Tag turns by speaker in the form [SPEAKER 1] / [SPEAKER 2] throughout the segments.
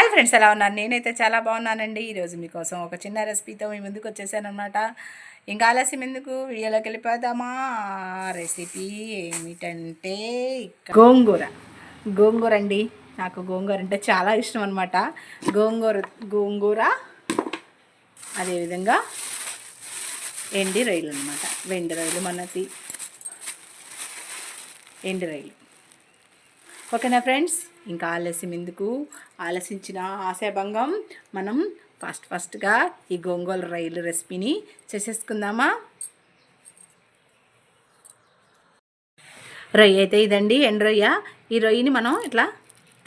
[SPEAKER 1] Hi friends, ఎలా ఉన్నారు? నేనైతే చాలా బాగున్నానండి. ఈరోజు మీకోసం ఒక చిన్న రెసిపీతో మీ ముందుకు వచ్చేసానమాట. ఇంకా ఆలస్యం ఎందుకు, వీడియోలోకి వెళ్ళిపోదామా? రెసిపీ ఏమిటంటే గోంగూర. గోంగూర అండి. నాకు గోంగూర అంటే చాలా ఇష్టం అనమాట. గోంగూర అదేవిధంగా ఎండి రొయ్యలు అనమాట. వెండి రొయ్యలు మనకి ఎండి రొయ్యలు. ఓకేనా ఫ్రెండ్స్, ఇంకా ఆలస్యం ఎందుకు, ఆలసించిన ఆశాభంగం. మనం ఫస్ట్గా ఈ గోంగూర రొయ్యలు రెసిపీని చేసేసుకుందామా? రొయ్య అయితే ఇదండి, ఎండు రొయ్య. ఈ రొయ్యని మనం ఇట్లా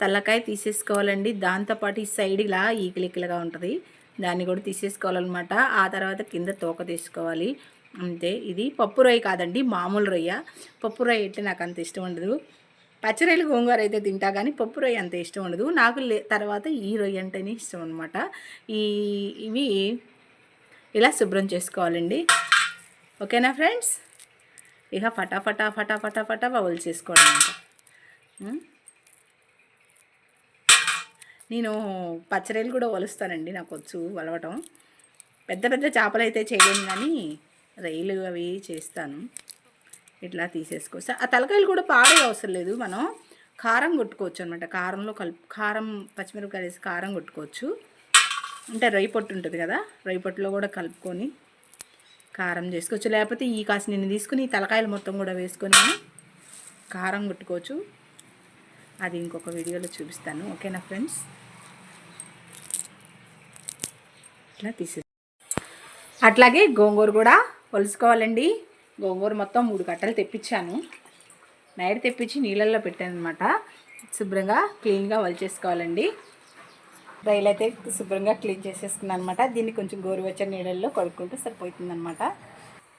[SPEAKER 1] తల్లకాయ తీసేసుకోవాలండి. దాంతోపాటు ఈ సైడ్ ఇలా ఈకిలికిలుగా ఉంటుంది, దాన్ని కూడా తీసేసుకోవాలన్నమాట. ఆ తర్వాత కింద తోక తీసుకోవాలి, అంతే. ఇది పప్పు రొయ్య కాదండి, మామూలు రొయ్య. పప్పు రొయ్య అయితే నాకు అంత ఇష్టం ఉండదు. పచ్చిరొయ్యలు గోంగూర అయితే తింటా, కానీ పప్పు రొయ్య అంత ఇష్టం ఉండదు నాకు. తర్వాత ఈ రొయ్య అంటేనే ఇష్టం అనమాట. ఇవి ఇలా శుభ్రం చేసుకోవాలండి. ఓకేనా ఫ్రెండ్స్, ఇక ఫటాఫటా బౌల్ చేసుకోవడం అంట. నేను పచ్చిరొయ్యలు కూడా వలుస్తానండి, నాకు వచ్చు వలవటం. పెద్ద పెద్ద చేపలు అయితే చేయలేను, కానీ రొయ్యలు అవి చేస్తాను. ఇట్లా తీసేసుకోవచ్చు. ఆ తలకాయలు కూడా పాడే అవసరం లేదు, మనం కారం కొట్టుకోవచ్చు అనమాట. కారంలో కారం పచ్చిమిరపకాయ వేసి కారం కొట్టుకోవచ్చు. అంటే రొయ్య పొట్టు ఉంటుంది కదా, రొయ్య పొట్టులో కూడా కలుపుకొని కారం చేసుకోవచ్చు. లేకపోతే ఈ కాసి నేను తీసుకుని ఈ తలకాయలు మొత్తం కూడా వేసుకొని కారం కొట్టుకోవచ్చు. అది ఇంకొక వీడియోలో చూపిస్తాను. ఓకేనా ఫ్రెండ్స్, ఇట్లా అట్లాగే గోంగూర కూడా పొలుసుకోవాలండి. గోంగూర మొత్తం 3 కట్టలు తెప్పించాను. నైట్ తెప్పించి నీళ్ళల్లో పెట్టాను అనమాట. శుభ్రంగా క్లీన్గా వలిచేసుకోవాలండి. రైలు అయితే శుభ్రంగా క్లీన్ చేసేసుకున్నాను అనమాట. దీన్ని కొంచెం గోరువెచ్చని నీళ్ళల్లో కడుక్కుంటే సరిపోతుందనమాట.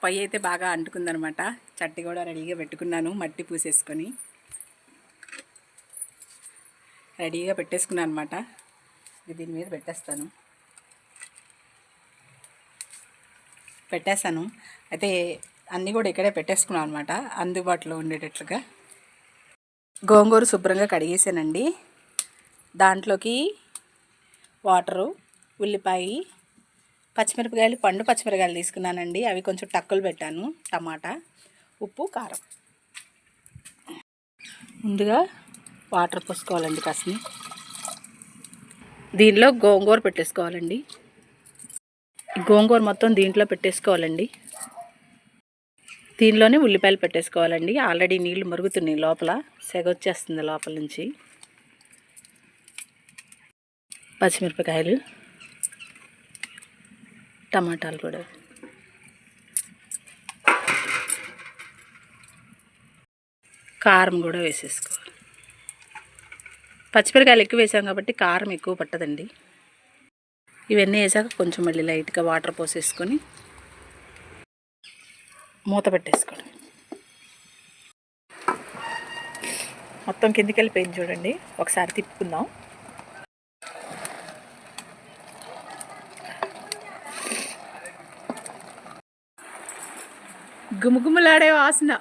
[SPEAKER 1] పొయ్యి అయితే బాగా అంటుకుందనమాట. చట్టి కూడా రెడీగా పెట్టుకున్నాను, మట్టి పూసేసుకొని రెడీగా పెట్టేసుకున్నాను అనమాట. దీని మీద పెట్టేశాను. అయితే అన్నీ కూడా ఇక్కడే పెట్టేసుకున్నాను అనమాట, అందుబాటులో ఉండేటట్లుగా. గోంగూర శుభ్రంగా కడిగేసానండి. దాంట్లోకి వాటరు, ఉల్లిపాయ, పచ్చిమిరపకాయలు, పండు పచ్చిమిరపకాయలు తీసుకున్నానండి. అవి కొంచెం టక్కులు పెట్టాను, టమాటా, ఉప్పు, కారం. ముందుగా వాటర్ పోసుకోవాలండి కాస్త. దీనిలో గోంగూర పెట్టేసుకోవాలండి. గోంగూర మొత్తం దీంట్లో పెట్టేసుకోవాలండి. దీనిలోనే ఉల్లిపాయలు పెట్టేసుకోవాలండి. ఆల్రెడీ నీళ్లు మరుగుతున్నాయి, లోపల సెగ వచ్చేస్తుంది లోపల నుంచి. పచ్చిమిరపకాయలు, టమాటాలు కూడా, కారం కూడా వేసేసుకోవాలి. పచ్చిమిరపకాయలు ఎక్కువ వేసాం కాబట్టి కారం ఎక్కువ పట్టదండి. ఇవన్నీ వేసాక కొంచెం మళ్ళీ లైట్గా వాటర్ పోసేసుకొని మూత పెట్టేసుకోండి. మొత్తం కిందికి వెళ్ళిపోయింది చూడండి, ఒకసారి తిప్పుకుందాం. గుమగుమలాడే వాసన.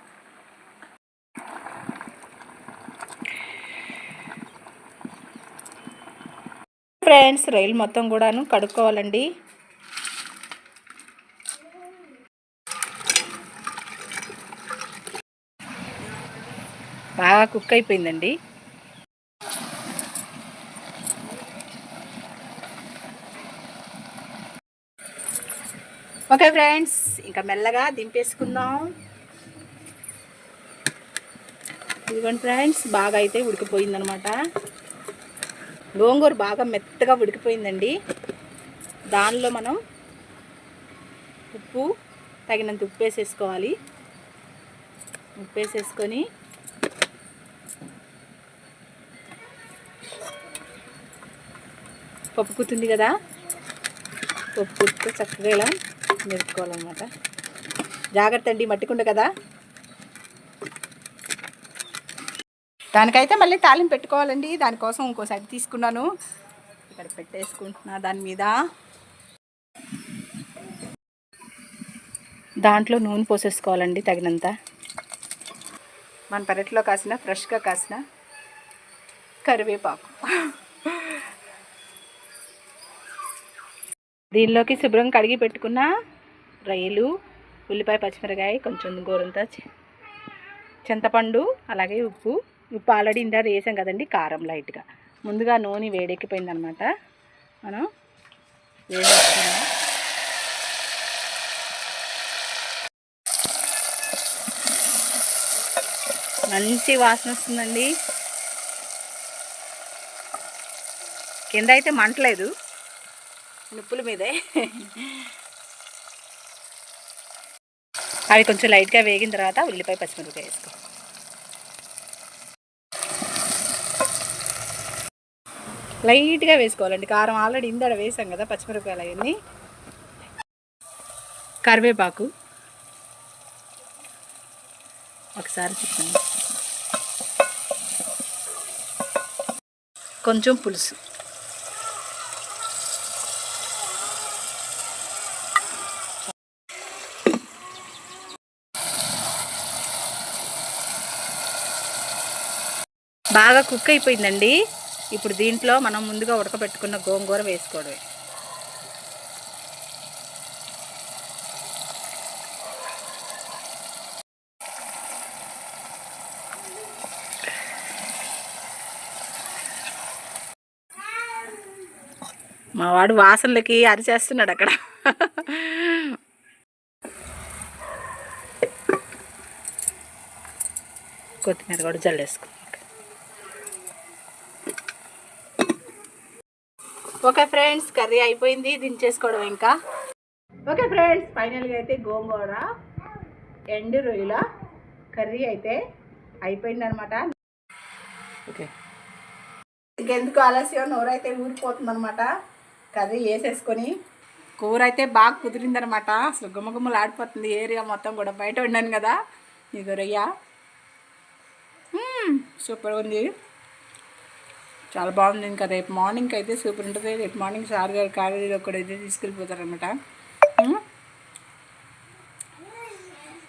[SPEAKER 1] ఫ్రెండ్స్, రైలు మొత్తం కూడాను కడుక్కోవాలండి. బాగా కుక్ అయిపోయిందండి. ఓకే ఫ్రెండ్స్, ఇంకా మెల్లగా దింపేసుకుందాం. ఇదిగోండి ఫ్రెండ్స్, బాగా అయితే ఉడికిపోయిందనమాట. గోంగూర బాగా మెత్తగా ఉడికిపోయిందండి. దానిలో మనం ఉప్పు, తగినంత ఉప్పు వేసేసుకోవాలి. ఉప్పు వేసేసుకొని పప్పు కుతుంది కదా, పప్పు కుట్టు చక్కగా ఇలా మెరుపుకోవాలన్నమాట. జాగ్రత్త అండి, మట్టికుండ కదా. దానికైతే మళ్ళీ తాలింపు పెట్టుకోవాలండి. దానికోసం ఇంకోసారి తీసుకున్నాను, ఇక్కడ పెట్టేసుకుంటున్నా. దాని మీద దాంట్లో నూనె పోసేసుకోవాలండి తగినంత. మన పెరట్లో కాసిన ఫ్రెష్గా కాసిన కరివేపాకు, దీనిలోకి శుభ్రం కడిగి పెట్టుకున్న రొయ్యలు, ఉల్లిపాయ, పచ్చిమిరకాయ, కొంచెం గోరంత చింతపండు, అలాగే ఉప్పు ఆల్రెడీ ఇందా వేసాం కదండి. కారం లైట్గా ముందుగా నూనె వేడెక్కిపోయిందనమాట. మనం వేసేసుకున్నాం. మంచి వాసన వస్తుందండి. కింద అయితే మంటలేదు, నిప్పుల మీదే. అవి కొంచెం లైట్గా వేగిన తర్వాత ఉల్లిపాయ, పచ్చిమిరపకాయ వేసుకో. లైట్గా వేసుకోవాలండి కారం. ఆల్రెడీ ఇందడ వేసాం కదా పచ్చిమిరపకాయలు అవన్నీ. కరివేపాకు ఒకసారి చెప్పండి. కొంచెం పులుసు, బాగా కుక్ అయిపోయిందండి. ఇప్పుడు దీంట్లో మనం ముందుగా ఉడకబెట్టుకున్న గోంగూర వేసుకోవడమే. మా వాడు వాసనలకి అరిచేస్తున్నాడు అక్కడ. కొత్తిమీర కూడా జల్లేసుకో. ఓకే ఫ్రెండ్స్, కర్రీ అయిపోయింది, దించేసుకోవడం ఇంకా. ఓకే ఫ్రెండ్స్, ఫైనల్గా అయితే గోంగూర ఎండు రొయ్యల కర్రీ అయితే అయిపోయిందనమాట. ఓకే, ఇంకెందుకు ఆలస్యం, నోరైతే ఊరిపోతుంది అనమాట. కర్రీ వేసేసుకొని కూర అయితే బాగా కుదిరిందనమాట. అసలు గుమ్మగుమ్మలు ఆడిపోతుంది ఏరియా మొత్తం కూడా. బయట వండాను కదా ఇది రొయ్య, సూపర్ ఉంది, చాలా బాగుంది. ఇంకా రేపు మార్నింగ్కి అయితే సూపర్ ఉంటుంది. రేపు మార్నింగ్ సార్ గారు కాలేజీలో కూడా అయితే తీసుకెళ్ళిపోతారనమాట.